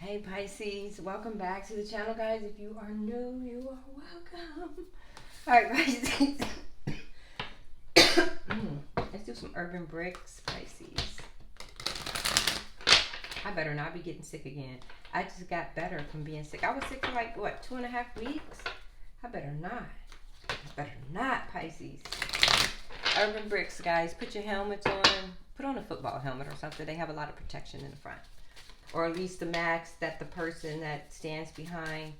Hey Pisces, welcome back to the channel, guys. If you are new, you are welcome. Alright, Pisces. Let's do some urban bricks, Pisces. I better not be getting sick again. I just got better from being sick. I was sick for like, what, 2.5 weeks? I better not. Pisces. Urban bricks, guys. Put your helmets on. Put on a football helmet or something. They have a lot of protection in the front. Or at least the max that the person that stands behind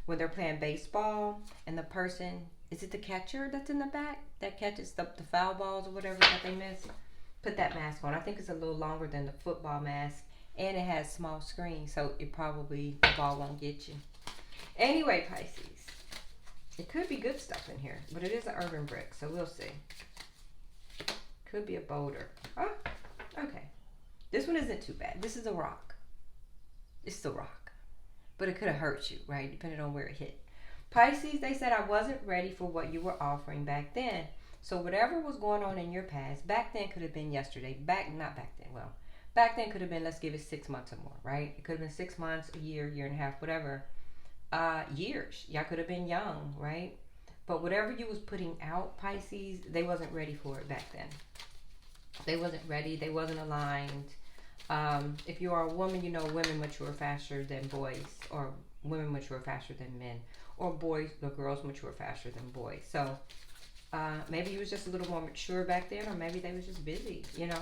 when they're playing baseball, and the person, is it the catcher that's in the back that catches the foul balls or whatever that they miss? Put that mask on. I think it's a little longer than the football mask, and it has small screen, so the ball won't get you. Anyway, Pisces, it could be good stuff in here, but it is an urban brick, so we'll see. Could be a boulder. Oh, okay. This one isn't too bad. This is a rock. It's the rock, but it could have hurt you, right? Depending on where it hit. Pisces, they said I wasn't ready for what you were offering back then. So whatever was going on in your past, back then could have been yesterday. Back then could have been, let's give it 6 months or more, right? It could have been 6 months, a year and a half, whatever. Years. Y'all could have been young, right? But whatever you was putting out, Pisces, they wasn't ready for it back then. They wasn't ready. They wasn't aligned. If you are a woman, you know women mature faster than boys, or women mature faster than men, or girls mature faster than boys. So maybe you was just a little more mature back then, or maybe they was just busy, you know.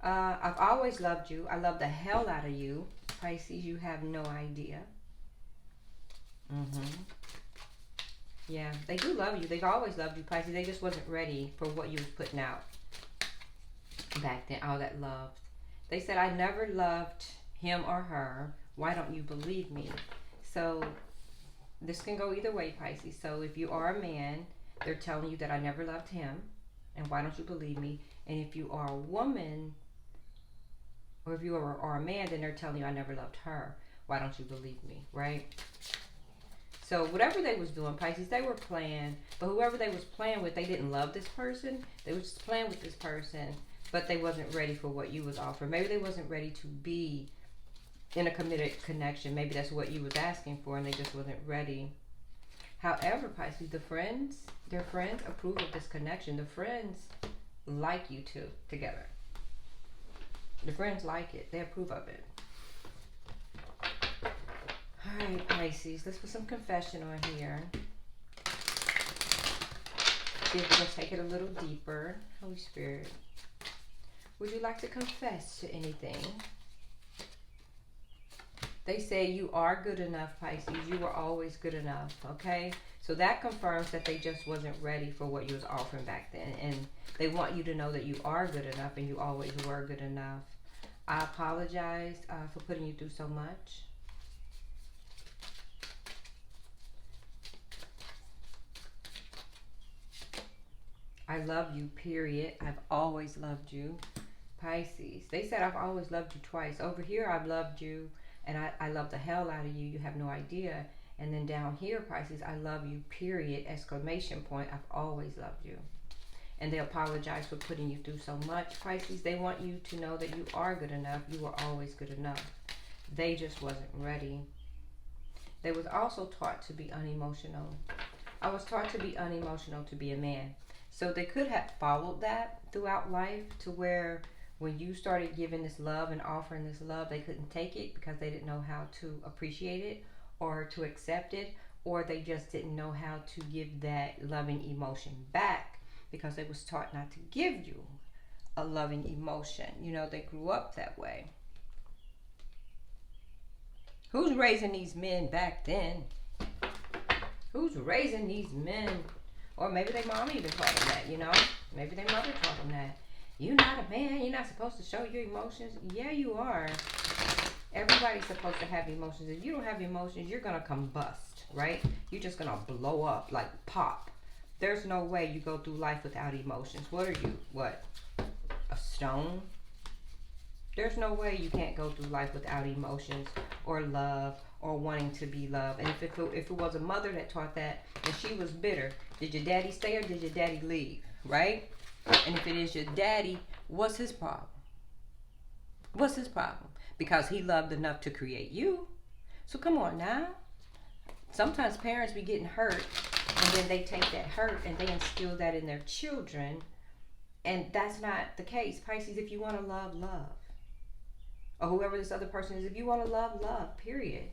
I've always loved you. I love the hell out of you, Pisces. You have no idea. Yeah, they do love you. They've always loved you, Pisces. They just wasn't ready for what you was putting out back then. All that love. They said, I never loved him or her. Why don't you believe me? So this can go either way, Pisces. So if you are a man, they're telling you that I never loved him. And why don't you believe me? And if you are a woman, or if you are a man, then they're telling you I never loved her. Why don't you believe me, right? So whatever they was doing, Pisces, they were playing. But whoever they was playing with, they didn't love this person. They was just playing with this person. But they wasn't ready for what you was offering. Maybe they wasn't ready to be in a committed connection. Maybe that's what you was asking for, and they just wasn't ready. However, Pisces, their friends approve of this connection. The friends like you two together. The friends like it. They approve of it. All right, Pisces, let's put some confession on here. See if we can take it a little deeper. Holy Spirit. Would you like to confess to anything? They say you are good enough, Pisces. You were always good enough, okay? So that confirms that they just wasn't ready for what you was offering back then. And they want you to know that you are good enough, and you always were good enough. I apologize for putting you through so much. I love you, period. I've always loved you. Pisces, they said I've always loved you twice. Over here, I've loved you, and I love the hell out of you. You have no idea. And then down here, Pisces, I love you, period, exclamation point. I've always loved you. And they apologize for putting you through so much. Pisces, they want you to know that you are good enough. You were always good enough. They just wasn't ready. They was also taught to be unemotional. I was taught to be unemotional to be a man. So they could have followed that throughout life, to where when you started giving this love and offering this love, they couldn't take it because they didn't know how to appreciate it or to accept it, or they just didn't know how to give that loving emotion back because they was taught not to give you a loving emotion. You know, they grew up that way. Who's raising these men back then? Who's raising these men? Or maybe their mom even taught them that, you know? Maybe their mother taught them that. You're not a man. You're not supposed to show your emotions. Yeah, you are. Everybody's supposed to have emotions. If you don't have emotions, you're going to combust, right? You're just going to blow up, like pop. There's no way you go through life without emotions. What are you? What? A stone? There's no way you can't go through life without emotions or love or wanting to be loved. And if it was a mother that taught that and she was bitter, did your daddy stay or did your daddy leave, right? And if it is your daddy, what's his problem? What's his problem? because he loved enough to create you. So come on now. Sometimes parents be getting hurt, and then they take that hurt and they instill that in their children. And that's not the case. Pisces, if you want to love, love. Or whoever this other person is, if you want to love, love, period.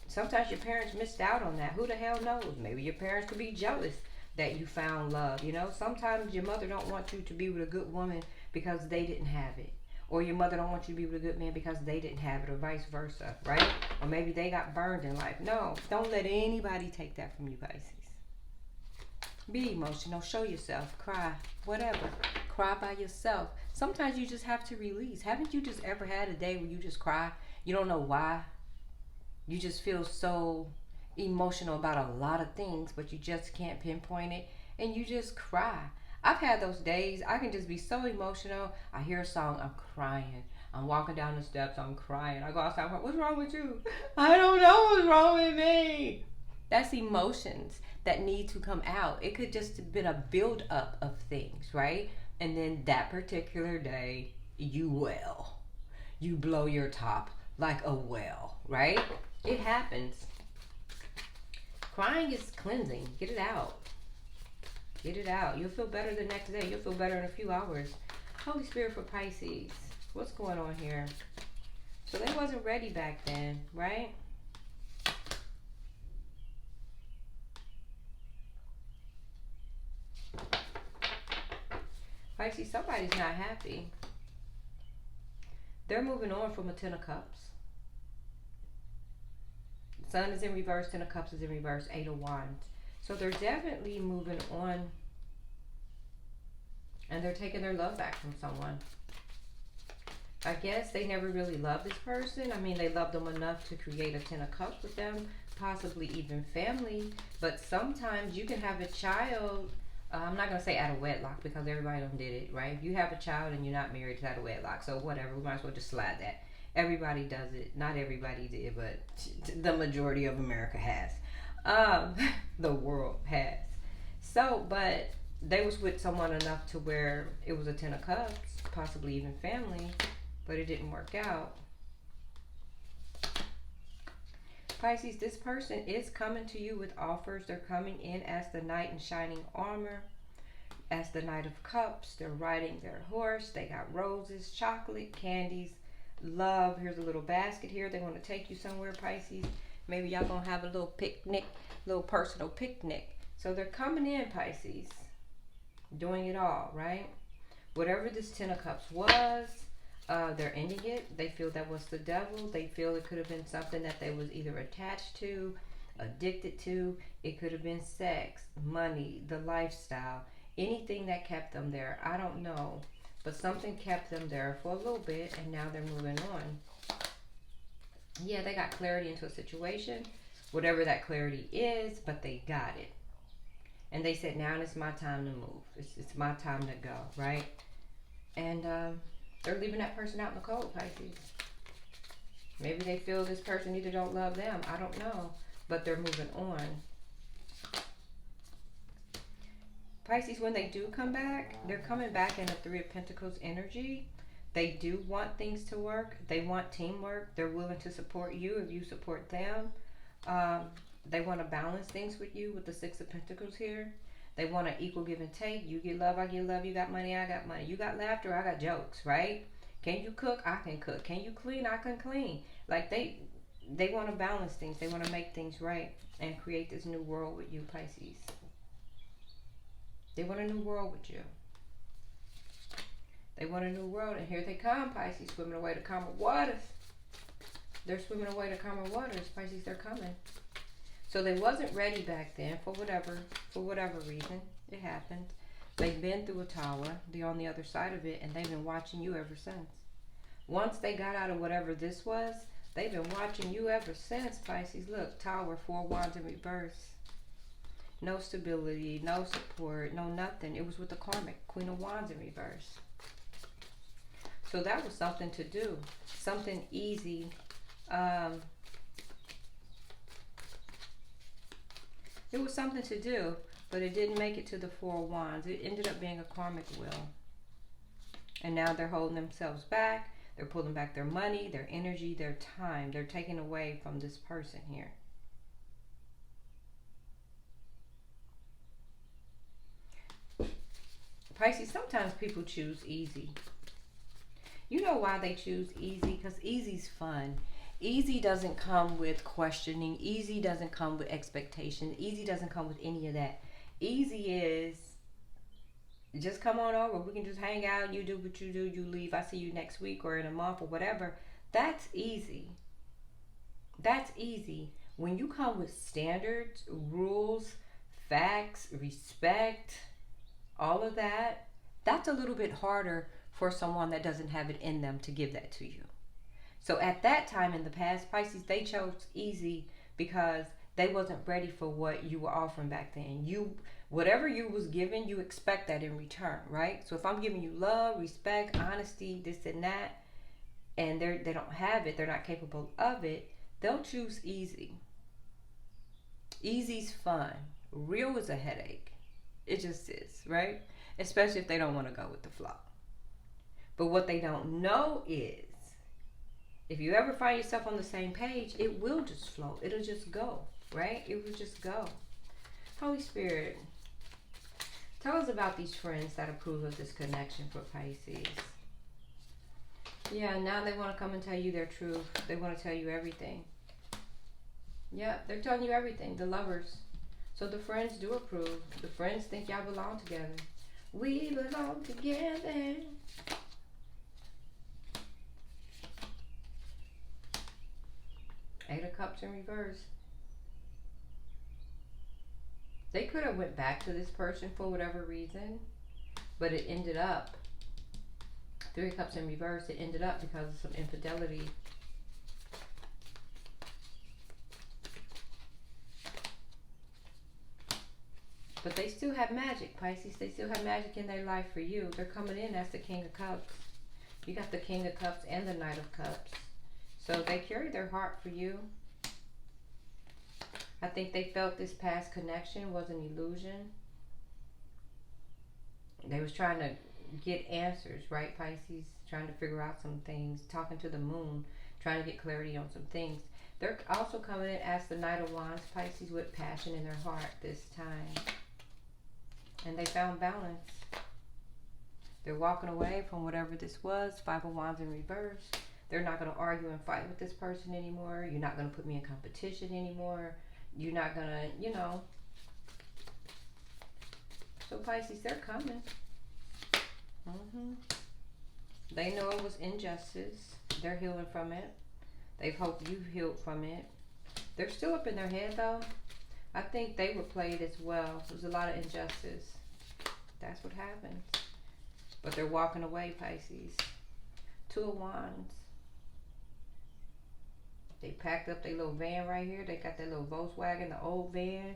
Sometimes your parents missed out on that. Who the hell knows? Maybe your parents could be jealous that you found love. You know, sometimes your mother don't want you to be with a good woman because they didn't have it. Or your mother don't want you to be with a good man because they didn't have it, or vice versa, right? Or maybe they got burned in life. No, don't let anybody take that from you, Pisces. Be emotional, show yourself, cry, whatever. Cry by yourself. Sometimes you just have to release. Haven't you just ever had a day where you just cry? You don't know why. You just feel so emotional about a lot of things, but you just can't pinpoint it, and you just cry. I've had those days. I can just be so emotional. I hear a song, I'm crying. I'm walking down the steps, I'm crying. I go outside, what's wrong with you? I don't know what's wrong with me. That's emotions that need to come out. It could just have been a build-up of things, right? And then that particular day, you wail. You blow your top like a whale, right? It happens. Crying is cleansing. Get it out. Get it out. You'll feel better the next day. You'll feel better in a few hours. Holy Spirit for Pisces. What's going on here? So they wasn't ready back then, right? Pisces, somebody's not happy. They're moving on from a Ten of Cups. Sun is in reverse, Ten of Cups is in reverse, Eight of Wands. So they're definitely moving on, and they're taking their love back from someone. I guess they never really loved this person. I mean, they loved them enough to create a Ten of Cups with them, possibly even family. But sometimes you can have a child, I'm not going to say out of wedlock because everybody done did it, right? If you have a child and you're not married, it's out of wedlock. So whatever, we might as well just slide that. Everybody does it. Not everybody did, but the majority of America has. The world has. So, but they was with someone enough to where it was a Ten of Cups, possibly even family, but it didn't work out. Pisces, this person is coming to you with offers. They're coming in as the knight in shining armor, as the Knight of Cups. They're riding their horse. They got roses, chocolate, candies, love. Here's a little basket here. They want to take you somewhere, Pisces. Maybe y'all gonna have a little picnic, little personal picnic. So they're coming in, Pisces, doing it all, right? Whatever this Ten of Cups was, they're ending it. They feel that was the devil. They feel it could have been something that they was either attached to, addicted to. It could have been sex, money, the lifestyle, anything that kept them there. I don't know, but something kept them there for a little bit, and now they're moving on. Yeah, they got clarity into a situation, whatever that clarity is, but they got it. And they said, now it's my time to move. It's my time to go, right? And they're leaving that person out in the cold, Pisces. Maybe they feel this person either don't love them. I don't know. But they're moving on. Pisces, when they do come back, they're coming back in a Three of Pentacles energy. They do want things to work. They want teamwork. They're willing to support you if you support them. They want to balance things with you with the Six of Pentacles here. They want an equal give and take. You get love, I get love. You got money, I got money. You got laughter, I got jokes, right? Can you cook? I can cook. Can you clean? I can clean. Like they want to balance things. They want to make things right and create this new world with you, Pisces. They want a new world with you. They want a new world, and here they come, Pisces, swimming away to calmer waters. They're swimming away to calmer waters, Pisces. They're coming. So they wasn't ready back then for whatever reason. It happened. They've been through a tower. They're on the other side of it, and they've been watching you ever since. Once they got out of whatever this was, they've been watching you ever since, Pisces. Look, Tower, Four Wands in reverse. No stability, no support, no nothing. It was with the karmic, Queen of Wands in reverse. So that was something to do, something easy. It was something to do, but it didn't make it to the Four of Wands. It ended up being a karmic will. And now they're holding themselves back. They're pulling back their money, their energy, their time. They're taking away from this person here. Pisces, sometimes people choose easy. You know why they choose easy? Because easy's fun. Easy doesn't come with questioning. Easy doesn't come with expectation. Easy doesn't come with any of that. Easy is just come on over. We can just hang out. You do what you do. You leave. I see you next week or in a month or whatever. That's easy. That's easy. When you come with standards, rules, facts, respect, all of that, that's a little bit harder for someone that doesn't have it in them to give that to you. So at that time in the past, Pisces, they chose easy because they wasn't ready for what you were offering back then. Whatever you was given, you expect that in return, right? So if I'm giving you love, respect, honesty, this and that, and they don't have it, they're not capable of it, they'll choose easy. Easy's fun. Real is a headache. It just is, right? Especially if they don't want to go with the flow. But what they don't know is, if you ever find yourself on the same page, it will just flow. It'll just go, right? It will just go. Holy Spirit, tell us about these friends that approve of this connection for Pisces. Yeah, now they want to come and tell you their truth. They want to tell you everything. Yeah, they're telling you everything. The lovers. So the friends do approve. The friends think y'all belong together. We belong together. Eight of Cups in reverse. They could have went back to this person for whatever reason, but it ended up, Three of Cups in reverse, it ended up because of some infidelity. But they still have magic, Pisces. They still have magic in their life for you. They're coming in as the King of Cups. You got the King of Cups and the Knight of Cups. So they carry their heart for you. I think they felt this past connection was an illusion. They was trying to get answers, right, Pisces? Trying to figure out some things. Talking to the moon. Trying to get clarity on some things. They're also coming in as the Knight of Wands, Pisces, with passion in their heart this time. And they found balance. They're walking away from whatever this was. Five of Wands in reverse. They're not going to argue and fight with this person anymore. You're not going to put me in competition anymore. You're not going to, you know. So Pisces, they're coming. They know it was injustice. They're healing from it. They've hoped you've healed from it. They're still up in their head though. I think they were played as well. There was a lot of injustice. That's what happens. But they're walking away, Pisces. Two of Wands. They packed up their little van right here. They got their little Volkswagen, the old van.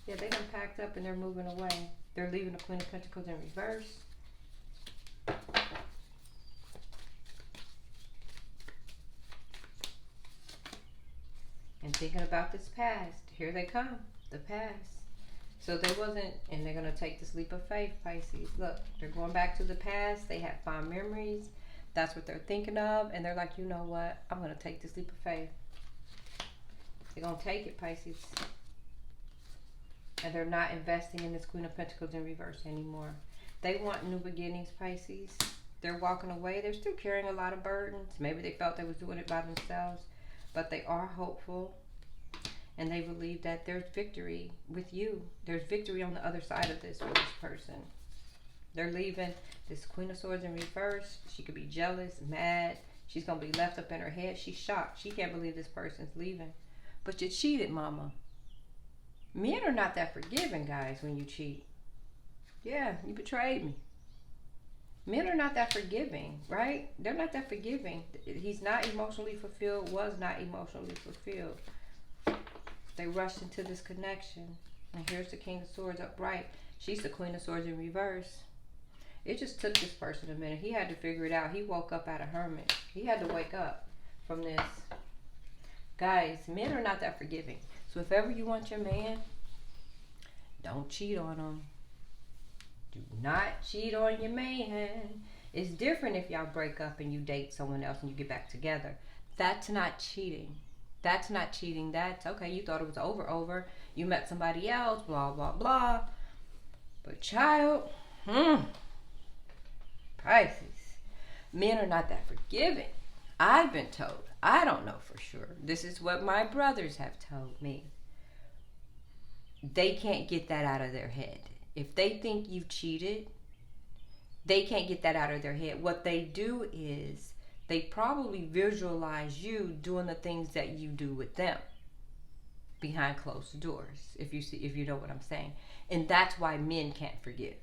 Yeah, they done packed up and they're moving away. They're leaving the Queen of Pentacles in reverse. And thinking about this past. Here they come. The past. So they wasn't, and they're going to take this leap of faith, Pisces. Look, they're going back to the past. They have fond memories. That's what they're thinking of. And they're like, you know what? I'm going to take this leap of faith. They're going to take it, Pisces. And they're not investing in this Queen of Pentacles in reverse anymore. They want new beginnings, Pisces. They're walking away. They're still carrying a lot of burdens. Maybe they felt they was doing it by themselves. But they are hopeful. And they believe that there's victory with you. There's victory on the other side of this with this person. They're leaving this Queen of Swords in reverse. She could be jealous, mad. She's going to be left up in her head. She's shocked. She can't believe this person's leaving. But you cheated, mama. Men are not that forgiving, guys, when you cheat. Yeah, you betrayed me. Men are not that forgiving, right? They're not that forgiving. He's not emotionally fulfilled, was not emotionally fulfilled. They rushed into this connection. And here's the King of Swords upright. She's the Queen of Swords in reverse. It just took this person a minute. He had to figure it out. He woke up at a hermit. He had to wake up from this. Guys, men are not that forgiving. So if ever you want your man, don't cheat on him. Do not cheat on your man. It's different if y'all break up and you date someone else and you get back together. That's not cheating. That's not cheating. That's okay. You thought it was over. You met somebody else, blah, blah, blah. But child, Pisces, men are not that forgiving. I've been told. I don't know for sure. This is what my brothers have told me. They can't get that out of their head. If they think you cheated, they can't get that out of their head. What they do is they probably visualize you doing the things that you do with them behind closed doors, if you know what I'm saying. And that's why men can't forgive.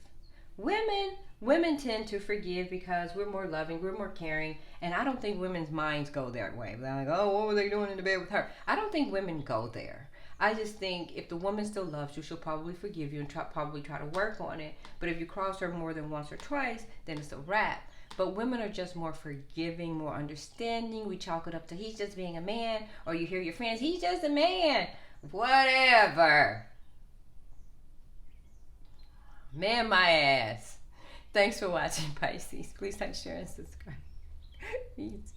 Women tend to forgive because we're more loving, we're more caring, and I don't think women's minds go that way. They're like, oh, what were they doing in the bed with her? I don't think women go there. I just think if the woman still loves you, she'll probably forgive you and probably try to work on it. But if you cross her more than once or twice, then it's a wrap. But women are just more forgiving, more understanding. We chalk it up to he's just being a man, or you hear your friends, he's just a man. Whatever. Man, my ass. Thanks for watching, Pisces. Please like, share, and subscribe. Peace.